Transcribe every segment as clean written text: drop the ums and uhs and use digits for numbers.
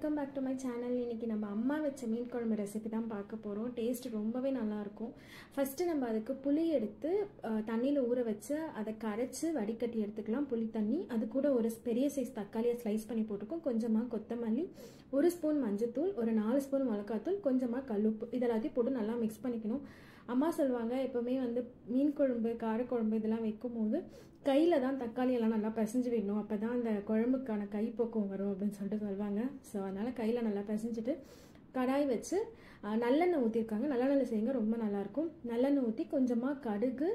Welcome back to my channel. இன்றைக்கி நம்ம அம்மா வச்ச மீன் குழம்பு ரெசிபி தான் பார்க்க போகிறோம். டேஸ்ட் ரொம்பவே நல்லாயிருக்கும். ஃபஸ்ட்டு நம்ம அதுக்கு புளி எடுத்து தண்ணியில் ஊற வச்சு அதை கரைச்சி வடிகட்டி எடுத்துக்கலாம். புளி தண்ணி, அது கூட ஒரு பெரிய சைஸ் தக்காளியை ஸ்லைஸ் பண்ணி போட்டுக்கும், கொஞ்சமாக கொத்தமல்லி, 1 ஸ்பூன் மஞ்சத்தூள், ஒரு 4 ஸ்பூன் மிளகாத்தூள், கொஞ்சமாக கல்லுப்பு, இதெல்லாத்தையும் போட்டு நல்லா மிக்ஸ் பண்ணிக்கணும். அம்மா சொல்லுவாங்க, எப்போவுமே வந்து மீன் குழம்பு, காரக்குழம்பு இதெல்லாம் வைக்கும் போது கையில் தான் தக்காளியெல்லாம் நல்லா பிசைஞ்சு விடணும், அப்போ தான் அந்த குழம்புக்கான கைப்போக்கம் வரும் அப்படின்னு சொல்லிட்டு சொல்லுவாங்க. ஸோ அதனால் கையில் நல்லா பிசைஞ்சிட்டு கடாய் வச்சு நல்லெண்ணெய் ஊற்றிருக்காங்க. நல்லெண்ணெய் செய்யுங்க, ரொம்ப நல்லாயிருக்கும். நல்லெண்ணெய் ஊற்றி கொஞ்சமாக கடுகு,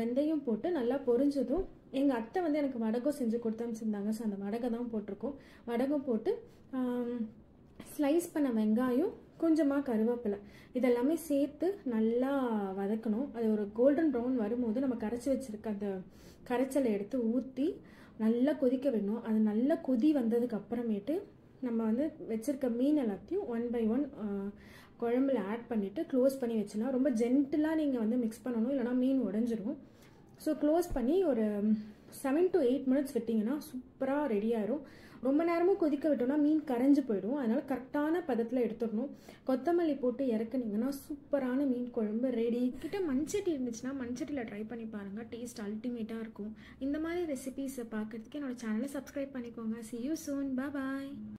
வெந்தயம் போட்டு நல்லா பொரிஞ்சதும் எங்கள் அத்தை வந்து எனக்கு வடகம் செஞ்சு கொடுத்து அனுப்பிச்சிருந்தாங்க. ஸோ அந்த வடகை தான் போட்டிருக்கோம். வடகம் போட்டு ஸ்லைஸ் பண்ண வெங்காயம், கொஞ்சமாக கருவேப்பிலை, இதெல்லாமே சேர்த்து நல்லா வதக்கணும். அது ஒரு கோல்டன் ப்ரௌன் வரும்போது நம்ம கரைச்சி வச்சுருக்க அந்த கரைச்சலை எடுத்து ஊற்றி நல்லா கொதிக்க விடணும். அது நல்லா கொதி வந்ததுக்கு அப்புறமேட்டு நம்ம வந்து வச்சுருக்க மீன் எல்லாத்தையும் 1 by 1 குழம்புல ஆட் பண்ணிவிட்டு க்ளோஸ் பண்ணி வச்சுனா, ரொம்ப ஜென்டிலாக நீங்கள் வந்து மிக்ஸ் பண்ணணும், இல்லைனா மீன் உடஞ்சிரும். ஸோ க்ளோஸ் பண்ணி ஒரு 7 to 8 minutes விட்டிங்கன்னா சூப்பராக ரெடி ஆயிரும். ரொம்ப நேரமும் கொதிக்க விட்டோம்னா மீன் கரைஞ்சி போயிடும். அதனால் கரெக்டான பதத்தில் எடுத்துடணும். கொத்தமல்லி போட்டு இறக்குனீங்கன்னா சூப்பரான மீன் குழம்பு ரெடி. கிட்ட மண்சட்டி இருந்துச்சுன்னா மண்சட்டியில் ட்ரை பண்ணி பாருங்கள், டேஸ்ட் அல்டிமேட்டாக இருக்கும். இந்த மாதிரி ரெசிபீஸை பார்க்குறதுக்கு என்னோட சேனலை சப்ஸ்கிரைப் பண்ணிக்கோங்க. See you soon. Bye bye.